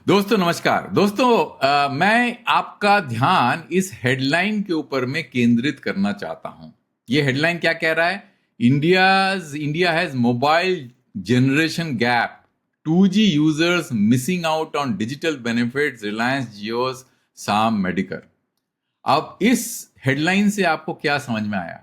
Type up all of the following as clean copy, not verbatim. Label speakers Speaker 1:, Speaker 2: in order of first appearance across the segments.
Speaker 1: दोस्तों नमस्कार। दोस्तों मैं आपका ध्यान इस हेडलाइन के ऊपर में केंद्रित करना चाहता हूं। ये हेडलाइन क्या कह रहा है? India has mobile generation gap, 2G users missing out on digital benefits, Reliance Zeus साम मेडिकर। अब इस हेडलाइन से आपको क्या समझ में आया?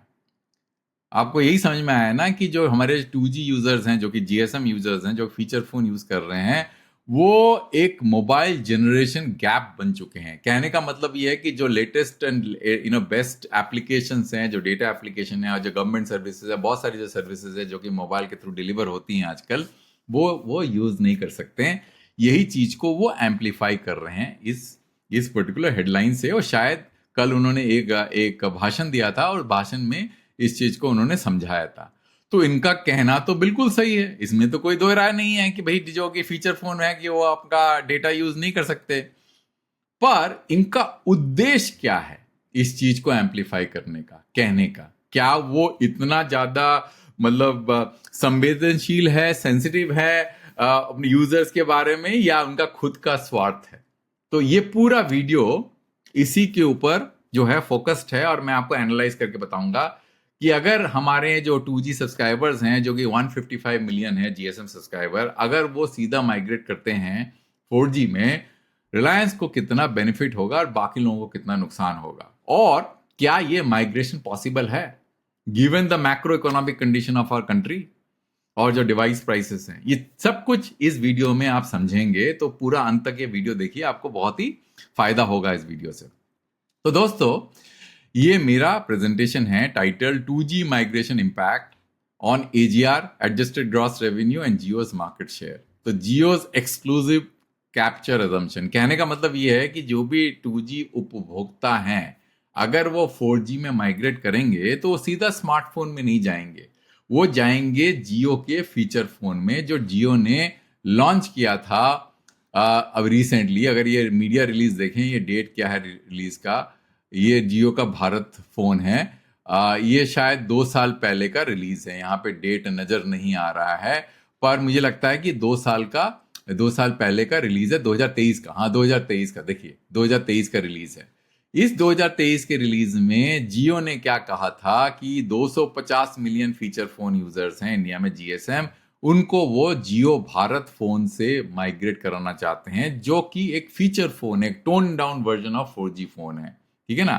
Speaker 1: आपको यही समझ में आया ना कि जो हमारे 2G यूजर्स हैं, जो कि GSM यूजर्स हैं, जो फीचर फोन यूज कर रहे हैं, वो एक मोबाइल जनरेशन गैप बन चुके हैं। कहने का मतलब ये है कि जो लेटेस्ट एंड बेस्ट एप्लीकेशंस हैं, जो डेटा एप्लीकेशन है और जो गवर्नमेंट सर्विसेज है, बहुत सारी जो सर्विसेज है जो कि मोबाइल के थ्रू डिलीवर होती हैं आजकल, वो यूज नहीं कर सकते हैं। यही चीज को वो एम्पलीफाई कर रहे हैं इस पर्टिकुलर हेडलाइन से। और शायद कल उन्होंने एक भाषण दिया था और भाषण में इस चीज को उन्होंने समझाया था। तो इनका कहना तो बिल्कुल सही है, इसमें तो कोई दो राय नहीं है कि भाई जो कि फीचर फोन है कि वो आपका डेटा यूज नहीं कर सकते। पर इनका उद्देश्य क्या है इस चीज को एम्पलीफाई करने का, कहने का? क्या वो इतना ज्यादा संवेदनशील है, सेंसिटिव है अपने यूजर्स के बारे में, या उनका खुद का स्वार्थ है? तो ये पूरा वीडियो इसी के ऊपर जो है फोकस्ड है और मैं आपको एनालाइज करके बताऊंगा कि अगर हमारे जो 2G सब्सक्राइबर्स हैं, जो कि 155 मिलियन है GSM सब्सक्राइबर, अगर वो सीधा माइग्रेट करते हैं 4G में, रिलायंस को कितना बेनिफिट होगा और बाकी लोगों को कितना नुकसान होगा, और क्या ये माइग्रेशन पॉसिबल है given the macro economic condition of our country और जो डिवाइस प्राइसेस हैं। ये सब कुछ इस वीडियो में आप समझेंगे, तो पूरा अंत तक ये वीडियो देखिए, आपको बहुत ही फायदा होगा इस वीडियो से। तो दोस्तों, ये मेरा प्रेजेंटेशन है title 2G migration impact on AGR, adjusted gross revenue and Zeus market share. तो जियोस एक्सक्लूसिव कैप्चर अजम्पशन, कहने का मतलब ये है कि जो भी 2G उपभोक्ता हैं, अगर वो 4G में माइग्रेट करेंगे तो वो सीधा स्मार्टफोन में नहीं जाएंगे, वो जाएंगे जियो के फीचर फोन में, जो जियो ने लॉन्च किया था अब रिसेंटली। अगर ये मीडिया रिलीज देखें, ये डेट क्या है रिलीज का, ये जियो का भारत फोन है। ये शायद 2 साल पहले का रिलीज है, यहाँ पे डेट नजर नहीं आ रहा है, पर मुझे लगता है कि 2 साल पहले का रिलीज है, 2023 का। हाँ, 2023 का, देखिए 2023 का रिलीज है। इस 2023 के रिलीज में जियो ने क्या कहा था कि 250 मिलियन फीचर फोन यूजर्स हैं इंडिया में GSM, उनको वो जियो भारत फोन से माइग्रेट कराना चाहते हैं, जो कि एक फीचर फोन, एक tone down version of 4G phone है। ठीक है ना?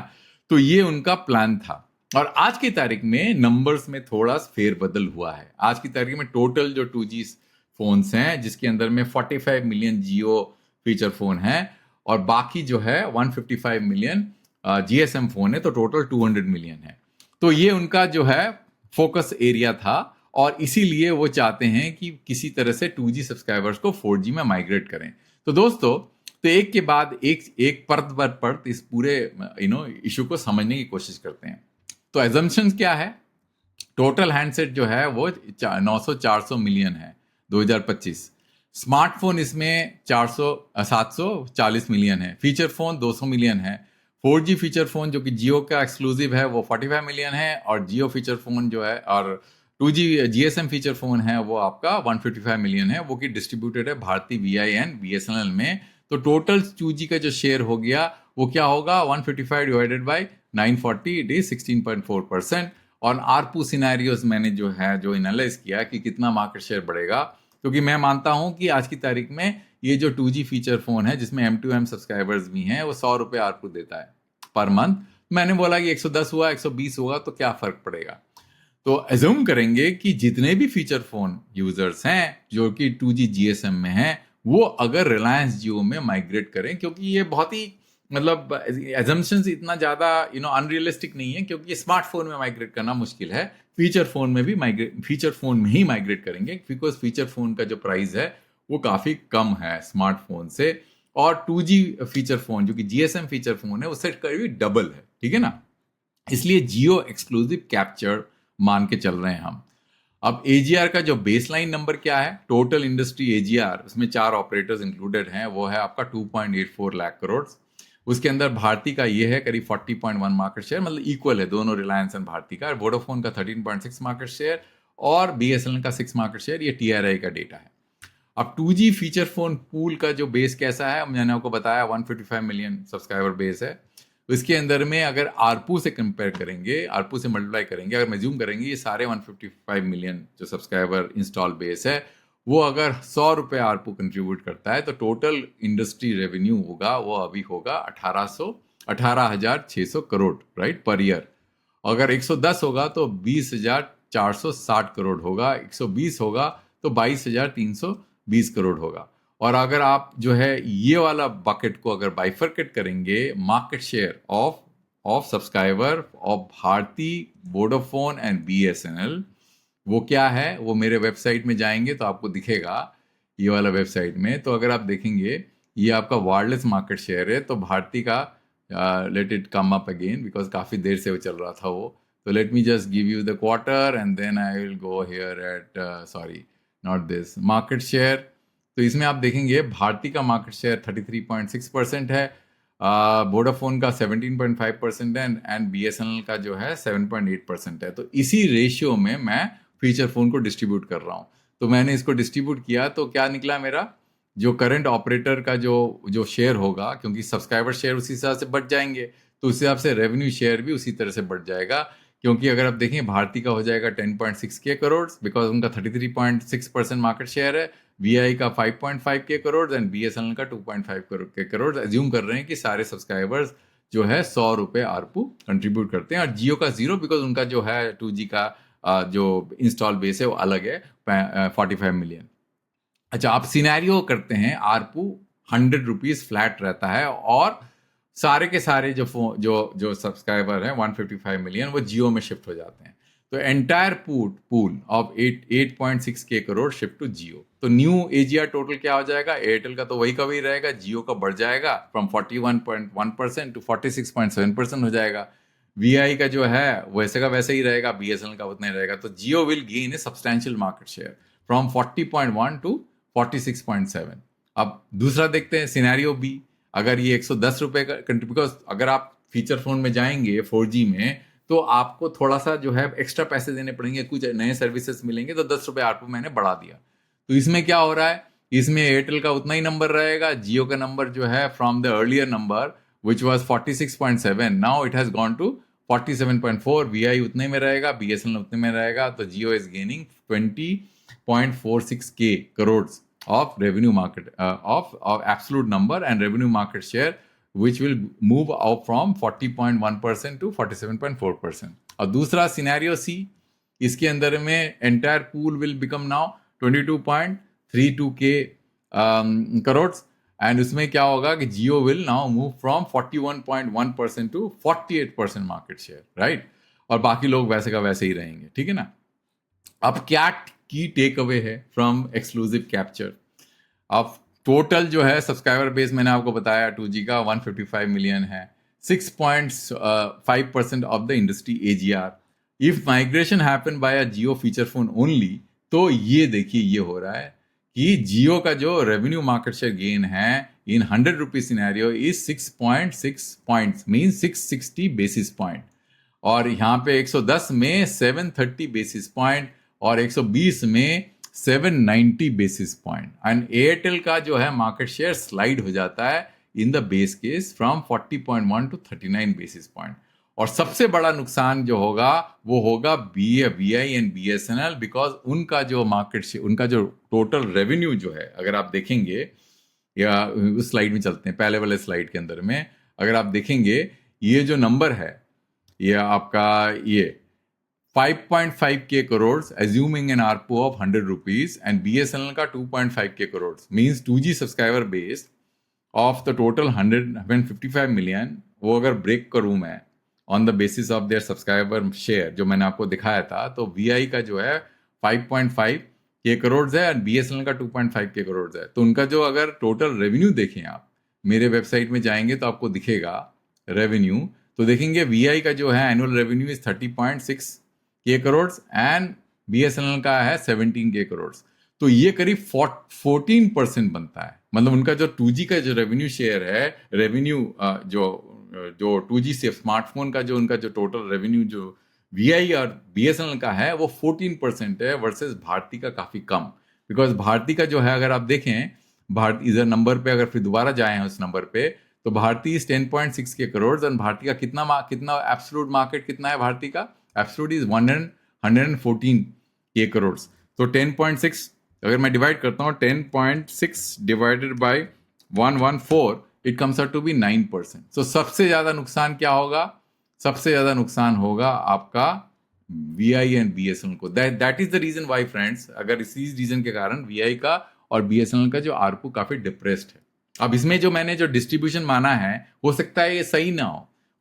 Speaker 1: तो ये उनका प्लान था। और आज की तारीख में नंबर्स में थोड़ा फेरबदल हुआ है। आज की तारीख में टोटल जो 2G फोन्स हैं, जिसके अंदर में 45 मिलियन जियो फीचर फोन है और बाकी जो है 155 मिलियन GSM फोन है, तो टोटल 200 मिलियन है। तो ये उनका जो है फोकस एरिया था, और इसीलिए वो चाहते हैं कि किसी तरह से 2G सब्सक्राइबर्स को 4G में माइग्रेट करें। तो दोस्तों, तो एक के बाद एक परत पर परत इस पूरे इशू को समझने की कोशिश करते हैं। तो एजम्पशंस क्या है? टोटल हैंडसेट जो है वो 900-400 मिलियन है 2025। स्मार्टफोन इसमें 740 मिलियन है। फीचर फोन 200 मिलियन है। 4G फीचर फोन जो कि जियो का एक्सक्लूसिव है वो 45 मिलियन है, और जियो फीचर फोन जो है और 2G GSM फीचर फोन है वो आपका 155 मिलियन है, वो कि डिस्ट्रीब्यूटेड है भारती VI एंड BSNL में। तो टोटल 2G का जो शेयर हो गया वो क्या होगा? 155 डिवाइडेड बाई 940, इट इज 16.4%। और आरपू सिनेरियोस मैंने जो एनालाइज किया कि कितना मार्केट शेयर बढ़ेगा, क्योंकि मैं मानता हूं कि आज की तारीख में ये जो 2G फीचर फोन है जिसमें M2M सब्सक्राइबर्स भी हैं, वो 100 रुपये आरपू देता है पर मंथ। मैंने बोला कि 110 हुआ, 120 होगा तो क्या फर्क पड़ेगा। तो एज्यूम करेंगे कि जितने भी फीचर फोन यूजर्स हैं जो कि 2G GSM में हैं, वो अगर रिलायंस जियो में माइग्रेट करें, क्योंकि ये बहुत ही एजम्पशंस इतना ज्यादा अनरियलिस्टिक नहीं है, क्योंकि स्मार्टफोन में माइग्रेट करना मुश्किल है। फीचर फोन में ही माइग्रेट करेंगे, बिकॉज फीचर फोन का जो प्राइस है वो काफी कम है स्मार्टफोन से, और 2G फीचर फोन जो कि GSM फीचर फोन है उससे करीब डबल है। ठीक है ना? इसलिए जियो एक्सक्लूसिव कैप्चर मान के चल रहे हैं हम। अब AGR का जो बेसलाइन नंबर क्या है? टोटल इंडस्ट्री AGR, उसमें 4 ऑपरेटर्स इंक्लूडेड हैं, वो है आपका 2.84 लाख करोड़। उसके अंदर भारती का ये है करीब 40.1 मार्केट शेयर, मतलब इक्वल है दोनों, रिलायंस एंड भारती का। वोडाफोन का 13.6 मार्केट शेयर और BSNL का 6 मार्केट शेयर। ये TRI का डेटा है। अब 2G फीचर फोन पूल का जो बेस कैसा है, मैंने आपको बताया 155 मिलियन सब्सक्राइबर बेस है। इसके अंदर में अगर आरपू से कंपेयर करेंगे, आरपू से मल्टीप्लाई करेंगे, अगर मैं जूम करेंगे, ये सारे 155 मिलियन जो सब्सक्राइबर इंस्टॉल बेस है, वो अगर 100 रुपये आरपू कंट्रीब्यूट करता है तो टोटल इंडस्ट्री रेवेन्यू होगा, वो अभी होगा 18,600 करोड़, राइट, पर ईयर। अगर 110 होगा तो 20,460 करोड़ होगा, 120 होगा तो 22,320 करोड़ होगा। और अगर आप जो है ये वाला बकेट को अगर बाइफरकेट करेंगे, market share of subscriber of Bharti, Vodafone and BSNL, वो क्या है, वो मेरे वेबसाइट में जाएंगे तो आपको दिखेगा, ये वाला वेबसाइट में। तो अगर आप देखेंगे, ये आपका वायरलेस मार्केट शेयर है। तो भारती का, let it come up again because काफ़ी देर से वो चल रहा था वो। तो let me just give you the quarter and then I will go here at, sorry not this, market share. तो इसमें आप देखेंगे भारती का मार्केट शेयर 33.6% है, वोडाफोन का 17.5% है, एंड बीएसएनएल का जो है 7.8% है। तो इसी रेशियो में मैं फीचर फोन को डिस्ट्रीब्यूट कर रहा हूँ। तो मैंने इसको डिस्ट्रीब्यूट किया तो क्या निकला, मेरा जो करंट ऑपरेटर का जो शेयर होगा, क्योंकि सब्सक्राइबर शेयर उसी हिसाब से बढ़ जाएंगे, तो उस हिसाब से रेवेन्यू शेयर भी उसी तरह से बढ़ जाएगा। क्योंकि अगर आप देखें, भारती का हो जाएगा 10.6 के करोड़ बिकॉज उनका 33.6% मार्केट शेयर है, वीआई का 5.5 के करोड़ एंड बीएसएनएल का 2.5 के करोड़। एज्यूम कर रहे हैं कि सारे सब्सक्राइबर्स जो है 100 रुपये आरपू कंट्रीब्यूट करते हैं, और जियो का 0 बिकॉज उनका जो है 2G का जो इंस्टॉल बेस है वो अलग है, 45 मिलियन। अच्छा, आप सिनेरियो करते हैं, आरपू 100 रुपीज फ्लैट रहता है, और सारे के सारे जो सब्सक्राइबर हैं 155 मिलियन, वो जियो में शिफ्ट हो जाते हैं। तो एंटायर पूल ऑफ 8.6 के करोड़ शिफ्ट टू जियो। तो न्यू एजीआर टोटल क्या हो जाएगा, एयरटेल का तो वही का वही रहेगा, जियो का बढ़ जाएगा फ्रॉम 41.1% टू 46.7% हो जाएगा। वीआई का जो है वैसे का वैसे ही रहेगा, बीएसएनएल का उतना ही रहेगा। तो Jio will gain a substantial market share from 40.1 to 46.7। अब दूसरा देखते हैं सिनेरियो बी। अगर ये 110 रुपए का, बिकॉज अगर आप फीचर फोन में जाएंगे 4G में, तो आपको थोड़ा सा जो है एक्स्ट्रा पैसे देने पड़ेंगे, कुछ नए सर्विसेज मिलेंगे, तो 10 रुपए आरपू मैंने बढ़ा दिया। तो इसमें क्या हो रहा है, इसमें एयरटेल का उतना ही नंबर रहेगा, जियो का नंबर जो है from the earlier number which was 46.7, now it has gone to 47.4। VI उतने में रहेगा, बीएसएनएल उतने में रहेगा। तो जियो इज गेनिंग 20.46 के crore of revenue market, of absolute number and revenue market share, which will move up from 40.1% to 47.4%. और दूसरा सिनेरियो सी, इसके अंदर में entire pool will become now 22.32 के करोड़, एंड उसमें क्या होगा कि Jio will now move from 41.1% to 48% market share, right. और बाकी लोग वैसे का वैसे ही रहेंगे, ठीक है ना। अब क्या की टेक अवे है फ्रॉम एक्सक्लूसिव कैप्चर। अब टोटल जो है सब्सक्राइबर बेस मैंने आपको बताया 2G का 155 मिलियन है, 6.5% of the industry AGR. If migration happen by a Jio feature phone only, तो ये देखिए ये हो रहा है कि जियो का जो रेवेन्यू मार्केट शेयर गेन है इन 100 rupees scenario is 6.6 points, mean 660 basis point. और यहाँ पे 110 में 730 बेसिस पॉइंट, और 120 में 790 बेसिस पॉइंट। एंड एयरटेल का जो है मार्केट शेयर स्लाइड हो जाता है in the base case from 40.1 to 39 basis point. और सबसे बड़ा नुकसान जो होगा वो होगा वीआई एंड बीएसएनएल, बिकॉज उनका जो मार्केट शेयर, उनका जो टोटल रेवेन्यू जो है, अगर आप देखेंगे, या उस स्लाइड में चलते हैं, पहले वाले स्लाइड के अंदर में अगर आप देखेंगे, ये जो नंबर है ये आपका ये 5.5 के crore, assuming an ARPU of 100 rupees, and BSNL का 2.5 के crore, means 2G subscriber base of the total 155 million. वो अगर ब्रेक करूं मैं on the basis of their subscriber share जो मैंने आपको दिखाया था, तो वीआई का जो है 5.5 के करोड़ है और बीएसएनएल का 2.5 के करोड़ है। तो उनका जो अगर टोटल रेवेन्यू देखें, आप मेरे वेबसाइट में जाएंगे तो आपको दिखेगा रेवेन्यू। तो देखेंगे वीआई का जो है एनुअल रेवेन्यू इज 30.6 के करोड़ एंड बीएसएनएल का है 17 के करोड़। तो ये करीब 14% बनता है। मतलब उनका जो 2G का जो रेवेन्यू शेयर है, रेवेन्यू जो 2G से स्मार्टफोन का जो उनका जो टोटल रेवेन्यू जो वीआई और बीएसएनएल का है वो 14% है वर्सेस भारती का काफी कम। बिकॉज भारती का जो है, अगर आप देखें भारत इधर नंबर पे, अगर फिर दोबारा जाए उस नंबर पे, तो भारती इज 10.6 के करोड़, और भारती का कितना एब्सोल्यूट मार्केट कितना है भारती का? एब्सोल्यूट इज 114 के करोड़। तो 10.6 अगर मैं डिवाइड करता हूँ, 10.6 divided by 114, it comes out to be 9%। So सबसे ज्यादा नुकसान क्या होगा? सबसे ज्यादा नुकसान होगा आपका वीआई एंड बीएसएनएल को। That is the reason why friends, अगर इसी रीजन के कारण वीआई का और बीएसएनएल का जो आरपू काफी डिप्रेस्ड है। अब इसमें जो मैंने जो डिस्ट्रीब्यूशन माना है, हो सकता है ये सही ना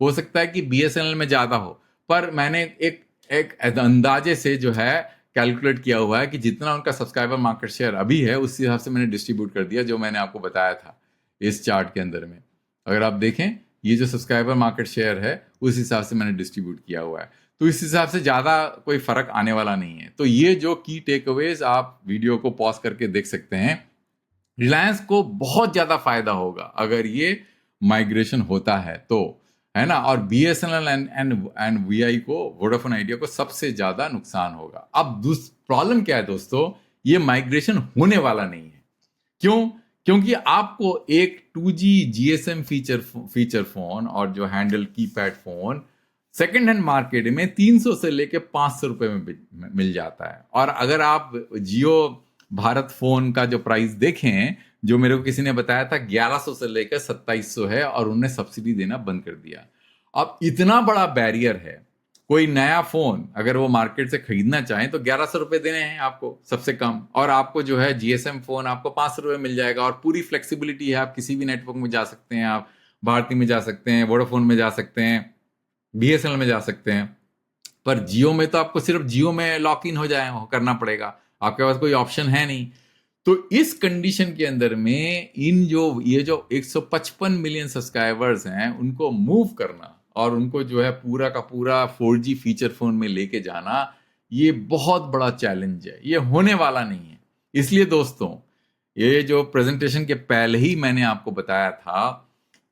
Speaker 1: हो सकता है कि बीएसएनएल में ज्यादा हो, पर मैंने एक अंदाजे से जो है कैलकुलेट किया हुआ है कि जितना उनका सब्सक्राइबर मार्केट शेयर अभी है, उस हिसाब से मैंने डिस्ट्रीब्यूट कर दिया, जो मैंने आपको बताया था इस चार्ट के अंदर में। अगर आप देखें, ये जो सब्सक्राइबर मार्केट शेयर है, उस हिसाब से मैंने डिस्ट्रीब्यूट किया हुआ है। तो इस हिसाब से ज्यादा कोई फर्क आने वाला नहीं है। तो ये जो की टेक अवेज आप वीडियो को पॉज करके देख सकते हैं। रिलायंस को बहुत ज्यादा फायदा होगा अगर ये माइग्रेशन होता है तो, है ना। और बीएसएनएल एंड वीआई को, वोडाफोन आइडिया को सबसे ज्यादा नुकसान होगा। अब प्रॉब्लम क्या है दोस्तों? ये माइग्रेशन होने वाला नहीं है। क्यों? क्योंकि आपको एक 2G GSM फीचर फोन और जो handle keypad phone second hand market में 300 से लेके 500 रुपए में मिल जाता है। और अगर आप जियो भारत फोन का जो प्राइस देखें, जो मेरे को किसी ने बताया था 1100 से लेकर 2700 है, और उन्होंने सब्सिडी देना बंद कर दिया। अब इतना बड़ा बैरियर है, कोई नया फोन अगर वो मार्केट से खरीदना चाहें तो 1100 रुपए देने हैं आपको सबसे कम, और आपको जो है जीएसएम फोन आपको 500 रुपए मिल जाएगा, और पूरी फ्लेक्सिबिलिटी है। आप किसी भी नेटवर्क में जा सकते हैं, आप भारती में जा सकते हैं, वोडाफोन में जा सकते हैं, बीएसएनएल में जा सकते हैं। पर जियो में तो आपको सिर्फ जियो में लॉक इन हो करना पड़ेगा, आपके पास कोई ऑप्शन है नहीं। तो इस कंडीशन के अंदर में ये जो 155 मिलियन सब्सक्राइबर्स हैं, उनको मूव करना और उनको जो है पूरा का पूरा 4G फीचर फोन में लेके जाना, ये बहुत बड़ा चैलेंज है। ये होने वाला नहीं है। इसलिए दोस्तों, ये जो प्रेजेंटेशन के पहले ही मैंने आपको बताया था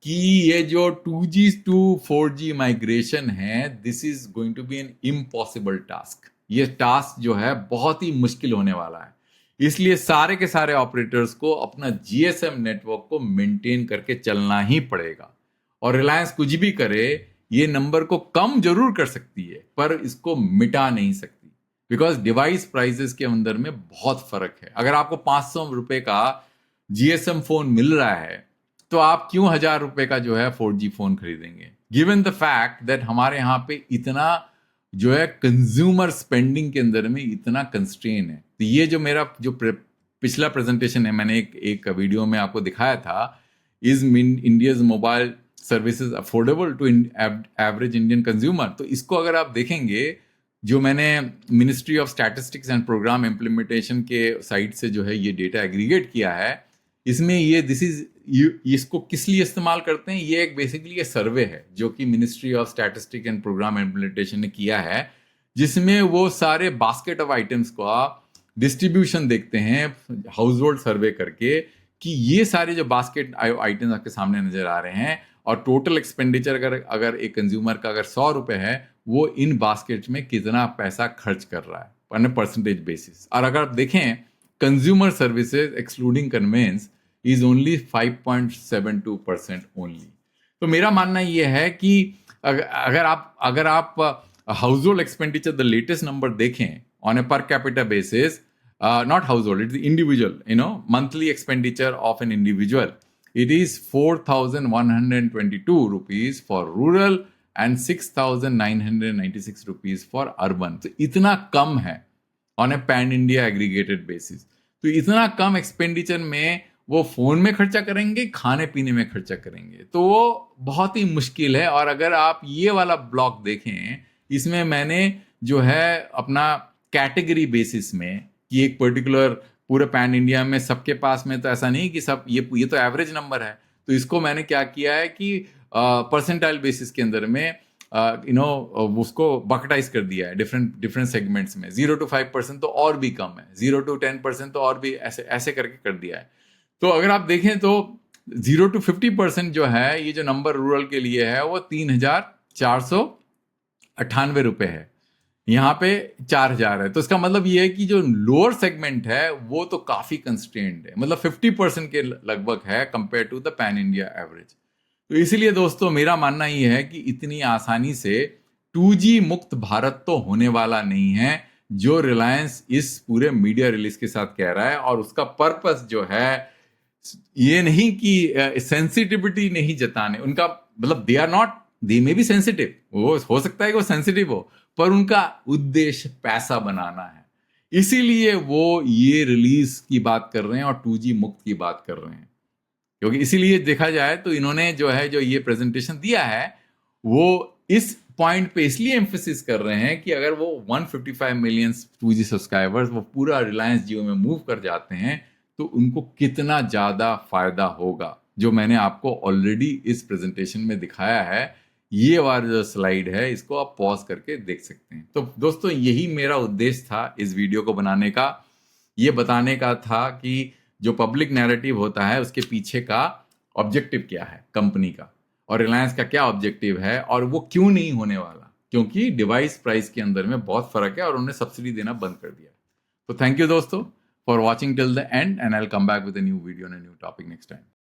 Speaker 1: कि ये जो 2G to 4G माइग्रेशन है, this is going to be an impossible task. ये टास्क जो है बहुत ही मुश्किल होने वाला है। इसलिए सारे के सारे ऑपरेटर्स को अपना जीएसएम नेटवर्क को मेंटेन करके चलना ही पड़ेगा। और रिलायंस कुछ भी करे, ये नंबर को कम जरूर कर सकती है, पर इसको मिटा नहीं सकती, बिकॉज डिवाइस प्राइसेस के अंदर में बहुत फर्क है। अगर आपको 500 रुपए का जीएसएम फोन मिल रहा है, तो आप क्यों 1000 रुपए का जो है 4G फोन खरीदेंगे, गिवन द फैक्ट दैट हमारे यहाँ पे इतना जो है कंज्यूमर स्पेंडिंग के अंदर में इतना कंस्ट्रेन है। तो ये जो मेरा जो पिछला प्रेजेंटेशन है, मैंने एक वीडियो में आपको दिखाया था, is India's mobile services affordable to average Indian consumer. तो इसको अगर आप देखेंगे, जो मैंने ministry of statistics and programme implementation के साइट से जो है ये डेटा एग्रीगेट किया है, इसमें ये इसको किस लिए इस्तेमाल करते हैं, ये एक बेसिकली ये सर्वे है जो कि ministry of statistics and programme implementation ने किया है, जिसमें वो सारे बास्केट ऑफ आइटम्स का डिस्ट्रीब्यूशन देखते हैं हाउस होल्ड सर्वे करके, कि ये सारे जो बास्केट आइटम्स आपके सामने नजर आ रहे हैं, और टोटल एक्सपेंडिचर अगर एक कंज्यूमर का अगर 100 रुपए है, वो इन बास्केट में कितना पैसा खर्च कर रहा है ऑन परसेंटेज बेसिस। और अगर आप देखें, consumer services excluding conveyance is only 5.72% only. तो मेरा मानना ये है कि अगर आप household expenditure the latest number देखें on a per capita basis, not household, it's the individual, monthly expenditure of an individual. It is 4,122 rupees for rural and 6,996 rupees for urban. तो इतना कम है on a pan India aggregated basis. तो इतना कम expenditure में वो phone में खर्चा करेंगे, खाने पीने में खर्चा करेंगे, तो वो बहुत ही मुश्किल है। और अगर आप ये वाला ब्लॉक देखें, इसमें मैंने जो है अपना कैटेगरी बेसिस में कि एक पर्टिकुलर पूरे पैन इंडिया में सबके पास में तो ऐसा नहीं कि सब ये तो एवरेज नंबर है, तो इसको मैंने क्या किया है कि परसेंटाइल बेसिस के अंदर में उसको बकेटाइज कर दिया है डिफरेंट सेगमेंट्स में। 0 to 5% तो और भी कम है, 0 to 10% तो और भी ऐसे करके कर दिया है। तो अगर आप देखें तो 0 to 50% जो है, ये जो नंबर रूरल के लिए है, वो 3,498 रुपए है। यहाँ पे 4,000 है, तो इसका मतलब ये है कि जो लोअर सेगमेंट है वो तो काफी कंस्ट्रेंड है, मतलब 50% के लगभग है compare to the pan India average. तो इसीलिए दोस्तों मेरा मानना ये है कि इतनी आसानी से 2G मुक्त भारत तो होने वाला नहीं है, जो रिलायंस इस पूरे मीडिया रिलीज के साथ कह रहा है। और उसका पर्पस जो है ये नहीं कि सेंसिटिविटी नहीं जताने, उनका मतलब दे आर नॉट, दे में बी सेंसिटिव, वो हो सकता है कि वो सेंसिटिव हो, पर उनका उद्देश्य पैसा बनाना है। इसीलिए वो ये रिलीज की बात कर रहे हैं और 2G मुक्त की बात कर रहे हैं। क्योंकि इसीलिए देखा जाए तो इन्होंने जो है जो ये प्रेजेंटेशन दिया है वो इस पॉइंट पे इसलिए एम्फेसिस कर रहे हैं कि अगर वो 155 मिलियन 2G सब्सक्राइबर्स वो पूरा रिलायंस जियो में मूव कर जाते हैं तो उनको कितना ज्यादा फायदा होगा, जो मैंने आपको ऑलरेडी इस प्रेजेंटेशन में दिखाया है। ये वाला जो स्लाइड है इसको आप पॉज करके देख सकते हैं। तो दोस्तों यही मेरा उद्देश्य था इस वीडियो को बनाने का, ये बताने का था कि जो पब्लिक नैरेटिव होता है उसके पीछे का ऑब्जेक्टिव क्या है कंपनी का, और रिलायंस का क्या ऑब्जेक्टिव है, और वो क्यों नहीं होने वाला, क्योंकि डिवाइस प्राइस के अंदर में बहुत फर्क है और उन्होंने सब्सिडी देना बंद कर दिया। तो थैंक यू दोस्तों for watching till the end, and I will come back with a new video and a new topic next time.